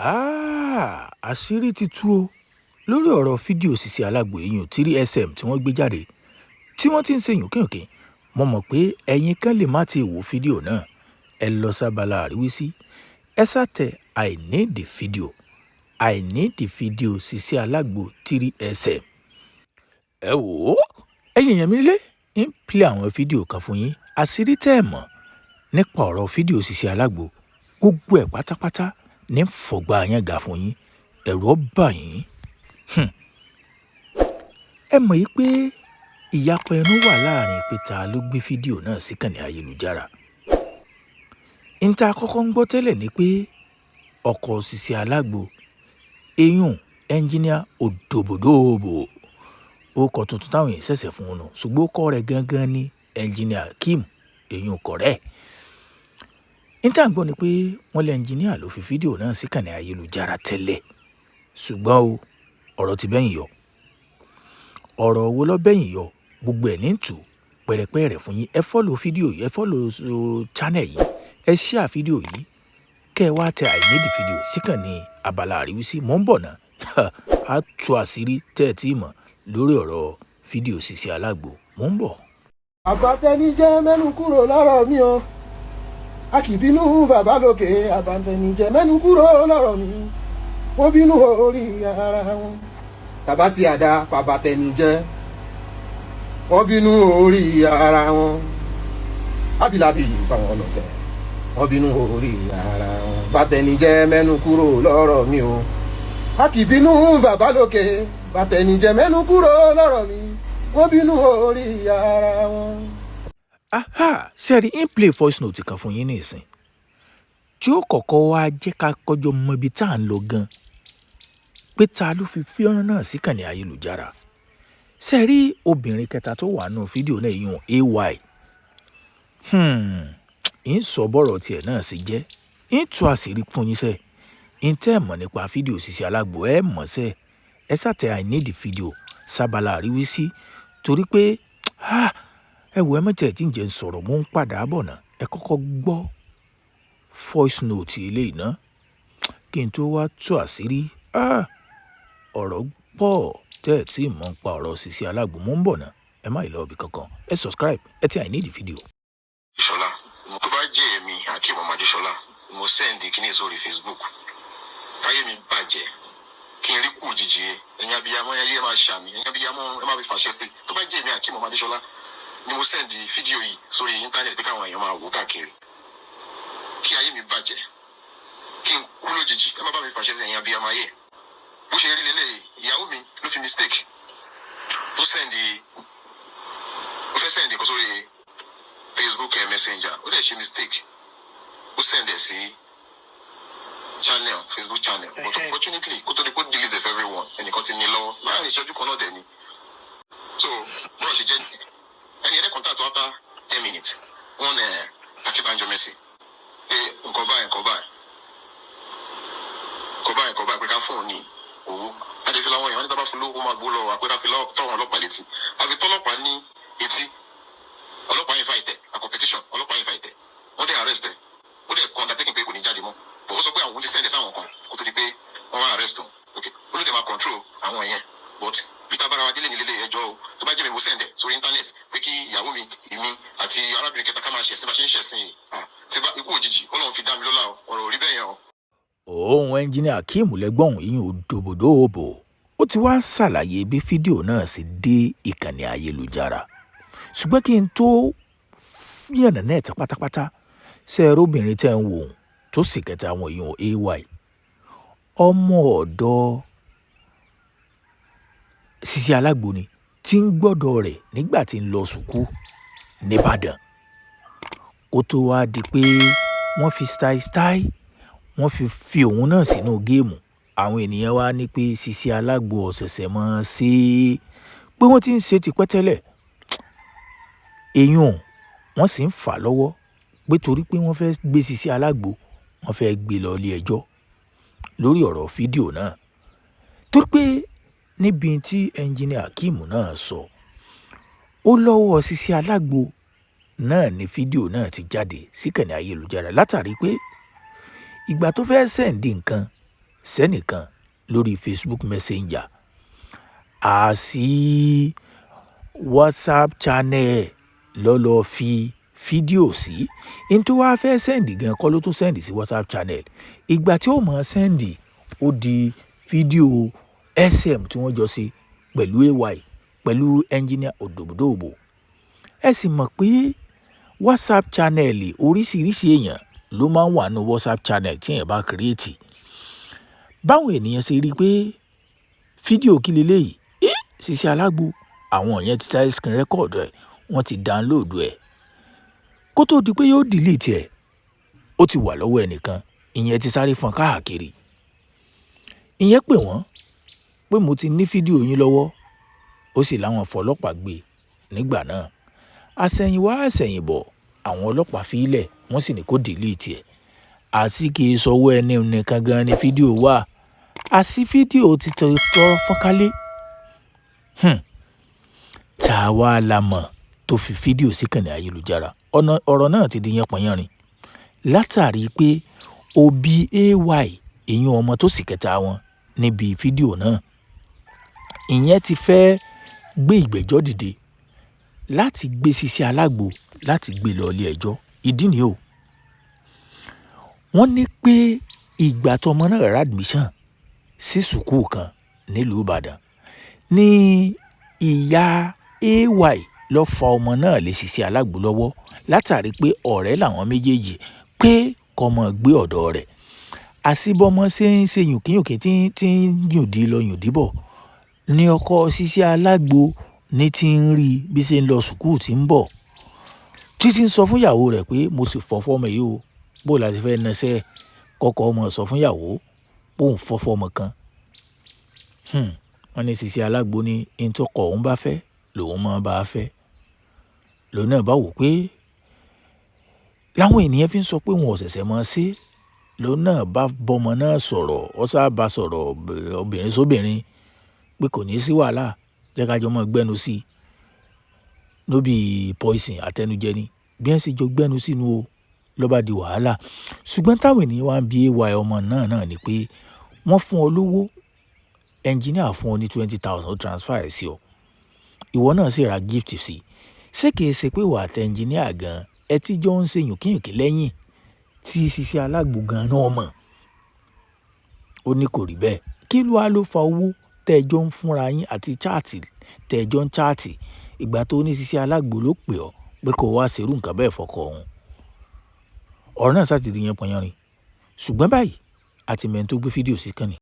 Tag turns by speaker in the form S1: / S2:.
S1: Àṣírí ti tú o lórí ọ̀rọ̀ fídíò Sisi Alagbo èèyàn 3SM tí wọ́n gbé jáde tí wọ́n ti ń ṣe yùnkíyùnkín. Mo mọ̀ pé ẹ̀yin kan lè má ti wo fídíò náà. Ẹ lọ sábàlá àríwísí. Ẹ sátẹ I need the video Sisi Alagbo 3SM. Ẹ wò ó, ẹ̀yin èèyàn mi lé ń play àwọn fídíò kan fún yín. Àṣírí tẹ́ ẹ mọ̀ nípa ọ̀rọ̀ fídíò Sisi Alagbo gbogbo ẹ̀ pátápátá ní fọ̀gbà yẹn gà fún yín. Ẹ̀rù ó bà yín. Ẹ mọ̀ yìí pé ìyapa ẹnu wà láàrin pé ta ló gbé fídíò náà síkànnì ayélujára. Ìta àkọ́kọ́ ń gbọ́ tẹ́lẹ̀ ni pé ọkọ Sisi Alagbo eyín ẹnjíníà Òdòbòdòbò orúkọ tuntun táwọn èèyàn ṣẹ̀ṣẹ̀ fún un nù ṣùgbọ́n ó kọ́ rẹ̀ gangan ní ẹnjíníà Kim eyín kọ̀rẹ́. Ìta ń gbọ́ ni pé wọ́n lé ẹnjíníà ló fi fídíò náà síkànnì ayélujára tẹ́lẹ̀ ṣùgbọ́n o ọ̀rọ̀ ti bẹ́yìn yọ. Ọ̀rọ̀ wo ló bẹ́yìn yọ gbogbo ẹ̀ ní tù pẹ̀rẹ̀pẹ̀rẹ̀ fún yín. Ẹ fọ́lọ̀ fídíò yìí, ẹ fọ́lọ̀ channel yìí, ẹ share fídíò yìí kẹ́ ẹ wá tẹ I need the video síkànnì abala àríwísí. Mò ń bọ̀ náà á tú àṣírí tẹ́ ẹ tí mọ̀ lórí ọ̀rọ̀ fídíò Sisi Alagbo. Mò ń bọ̀.
S2: Àbàtẹnijẹ́ mẹ́nu kúrò lọ́rọ̀ mi o, a kì í bínú bàbá lókè. Àbàtẹnijẹ́ mẹ́nu kúrò lọ́rọ̀ mi, wọ́n bínú orí ara wọn. Tàbá tí àdá fàbàtẹnijẹ́, wọ́n bínú orí ara wọn. Ábìlábì fáwọn ọlọ́tẹ̀, wọ́n bínú orí ara wọn. Bàtẹnijẹ́ mẹ́nu kúrò lọ́rọ̀ mi o, a kì í bínú bàbá lókè. Bàtẹnijẹ́ mẹ́nu kúrò lọ́rọ̀ mi, wọ́n bínú orí ara wọn.
S1: Ṣẹ́ẹ̀rí ń play voice note kan fún yín ní ìsìn tí ó kọ́kọ́ wá jẹ́ ká kọjọ mọ ibi tá à ń lọ gan pé ta ló fi fíọ́nrán náà síkànnì ayélujára. Ṣẹ́ẹ̀rí obìnrin kẹta tó wà nù fídíò náà yìí AY. ń sọ bọ́rọ̀ tiẹ̀ náà sì jẹ́ ń tú àṣírí fún yín sẹ́ ń tẹ́ ẹ̀ mọ̀ nípa fídíò Sisi Alagbo ẹ̀ mọ̀ sẹ́ ẹ sàtẹ̀ I need the video sábàlá àríwísí torí pé ẹ wò ẹ mọ̀tẹ́ tí ń jẹ́ ń sọ̀rọ̀ mò ń padà bọ̀ náà ẹ kọ́kọ́ gbọ́ voice note eléyìí ná kí n tó wá tú àṣírí ọ̀rọ̀ pọ̀ tẹ́ ẹ̀ tí mọ̀ ń pa ọ̀rọ̀ Sisi Alagbo. Mò ń bọ̀ náà ẹ má ì lọ ibì kankan ẹ subscribe ẹ tẹ I need the video.
S3: Ṣọlá mo bá jẹ́ èmi Akeem Ọmọdé Ṣọlá mo sẹ́ndì kíní sórí Facebook táyé mi bàjẹ́ kí n rí kú òjijì ẹ̀yin abiyamọ ẹ̀yẹ máa ṣàmì ẹ̀yin abiyamọ ẹ má fi fàṣẹ sí tó bá jẹ́ èmi Akeem Ọmọdé Ṣọlá ni mo sẹ́ndì fídíò yìí sórí íńtánẹ̀tì pé káwọn èèyàn máa wò káàkiri kí ayé mi bàjẹ́ kí n kú lójijì ẹ má bá mi fàṣẹ sí ẹ̀yin abiyamọ ayé bó ṣe rí lélẹ̀ ìyàwó mi ló fi mistake tó fẹ́ sẹ́ndì kó sórí Facebook messenger ó dẹ̀ ṣe mistake ó send ẹ̀ sí channel Facebook channel but unfortunately kó tó di kó delete it for everyone ẹnìkan ti ní lọ́wọ́ láàrin ìṣẹ́jú kan náà dẹ̀ ni so bọ́ọ̀ ṣe jẹ́ ẹni ẹ̀rẹ́ contact after 10 minutes wọ́n Akínbánjọ Mercy pé nǹkan báyìí pé ká fóun ní owó adéfẹ́lá wọn èèyàn ní tábà fún lówó máa gbó lọ àpẹẹrẹ àfi tọ́wọ́n ọlọ́pàá létí àfi tọ́lọ́pàá ní etí ọlọ́pàá yìí fight a competition ọlọ́pàá yìí fight wọ́n dẹ̀ arrest ẹ̀ ó dẹ̀ kọ́ undertaking pé kò ní jáde mọ́ but ó sọ pé àwọn ti send ẹ̀ sáwọn kan kó tó di pé wọ́n wá arrest òun okay ó ló dẹ̀ máa control àwọn yẹn but peter barawa délé nílé ẹjọ́ o tó bá jẹ́ mi mo send ẹ̀ sórí internet pé kí ìyàwó mi èmi àti arábìnrin kẹta ká máa ṣẹ̀sìn bá ṣe ń ṣẹ̀sìn tí bá ikú òjijì Ọlọ́run fi dá mi lọ́lá ọ̀rọ̀ ò rí bẹ́ẹ̀ yẹn o.
S1: Òun ẹnjíníà Akeem lẹ́gbọ̀n yìí Òdòbòdòbò ó ti wá ṣàlàyé bí fídíò náà sì dé ìkànnì ayélujára ṣùgbọ́n kí n tó yànnà náà tẹ pátápátá ṣe ẹrú obìnrin tẹ́ ń wò ó tó sì kẹta àwọn èèyàn AY ọmọ ọ̀dọ̀ Sisi Alagbo ni tí ń gbọ́dọ̀ rẹ̀ nígbà tí ń lọ sùkú nìbàdàn kó tó wá di pé wọ́n fi style wọ́n fi òun náà sínú géèmù. Àwọn ènìyàn wá ní pé Sisi Alagbo ọ̀sẹ̀sẹ̀ mọ́ ṣe pé wọ́n ti ń ṣe tipẹ́ tẹ́lẹ̀ èèyàn wọ́n sì ń fà lọ́wọ́ pé torí pé wọ́n fẹ́ gbé Sisi Alagbo wọ́n fẹ́ gbé lọ ilé ẹjọ́ lórí ọ̀rọ̀ fídíò náà torí pé níbi tí ẹnjíníà Akeem náà sọ ó lọ́wọ́ Sisi Alagbo náà ni fídíò náà ti jáde síkànnì ayélujára látàrí pé ìgbà tó fẹ́ sẹ́ǹdì nǹkan sẹ́nìkan lórí Facebook Messenger àti WhatsApp channel lọ́lọ́ fi fídíò sí n tó wá fẹ́ sẹ́ndì gan kọ́ ló tún sẹ́ndì sí WhatsApp channel ìgbà tí ó mọ̀ sẹ́ndì ó di fídíò SM tí wọ́n jọ ṣe pẹ̀lú AY pẹ̀lú ẹnjìníà Òdòbòdòbò ẹ sì mọ̀ pé WhatsApp channel oríṣiríṣi èèyàn ló máa ń wà ní WhatsApp channel tí èèyàn bá kírètì báwọn ènìyàn ṣe rí i pé fídíò kí leléyìí Sisi Alágbo àwọn yẹn ti sáré screen record ẹ̀ wọ́n ti download ẹ̀ kó tó di pé yóò delete ẹ̀ ó ti wà lọ́wọ́ ẹnìkan ìyẹn ti sáré fọ́n káàkiri ìyẹn pè wọ́n pé mo ti ní fídíò yín lọ́wọ́ ó sì láwọn fọlọ́pàá gbé nígbà náà àsẹ̀yìnwá àsẹ̀yìnbọ̀ àwọn ọlọ́pàá fi ilẹ̀ wọ́n sì ní kó delete ẹ̀ àti kì í sọwọ́ ẹni nìkan gan ni fídíò wà àti fídíò ti tọrọ fọ́nkálé tá a wá la mọ̀ tó fi fídíò síkànnì ayélujára ọ̀rọ̀ náà ti di yánpọnyánrin látàrí pé òbí AY ìyún ọmọ tó sì kẹta wọn níbi fídíò náà ìyẹn ti fẹ́ gbé ìgbẹ́jọ́ dìde láti gbé Sisi Alágbo láti gbé lọ ilé ẹjọ́ ìdí ni o wọ́n ní pé ìgbà tọmọ náà rà admission sí sùkúù kan nílùú Ìbàdàn ní ìyá AY lọ fa ọmọ náà lé Sisi Alágbo lọ́wọ́ látàrí pé ọ̀rẹ́ làwọn méjèèjì pé kọ́mọ gbé ọ̀dọ̀ rẹ̀ àṣìbọmọ ṣe ń ṣe yùnkíyùnkí tí ń yùndí lọ yùndí bọ̀ ní ọkọ Sisi Alágbo ní ti ń rí bí ṣe ń lọ sùkúù tí ń bọ̀ títí ń sọ fún ìyàwó rẹ̀ pé mo sì fọ́ fọ́mọ yìí o bó la ti fẹ́ nẹsẹ́ kọ́kọ́ ọmọ sọ fún ìyàwó bóun fọ́ fọ́mọ kan wọ́n ní Sisi Alágbo ní ìtọ́kọ̀ òun bá fẹ́ lòun máa bá a fẹ́ lòun náà bá wò pé láwọn ènìyàn fi ń sọ pé wọn ò ṣẹ̀ṣẹ̀ máa ṣe lòun náà bá bọ́mọ náà sọ̀rọ̀ ó sábà sọ̀rọ̀ obìnrin sóbìnrin pé kò ní sí wàhálà jẹ́ ká jọ mọ́ gbẹ́nu sí i nóbì poison àtẹnujẹ ni bí wọ́n sì jọ gbẹ́nu sínú o ló bá di wàhálà ṣùgbọ́n táwọn ènìyàn wá ń bi AY ọmọ náà ni pé wọ́n fún ọ lówó ẹnjìníà fún ọ ní 20,000 ó transfer ẹ̀ sí ọ ìwọ náà sì ra gift sí ṣé kìí ṣe pé wà á tẹ ẹnjìníà gan ẹ tí jọ ń ṣe yùnkíyùnkí lẹ́yìn tí Sisi Alágbo gan náà mọ̀ ó ní kò rí bẹ́ẹ̀ kí ló wá ló fa owó tẹ́ẹ̀jọ́ ń fúnra yín àti chaati tẹ́ẹ̀jọ́ ń chaati ìgbà tó ní Sisi Alágbo ló pè ọ́ pé kò wá ṣerú nǹkan bẹ́ẹ̀ fọkọ òun ọ̀rọ̀ náà sátidì yẹn pọnyánrin ṣùgbọ́n báyìí àti mẹ́ni tó gbé fídíò sí kànnì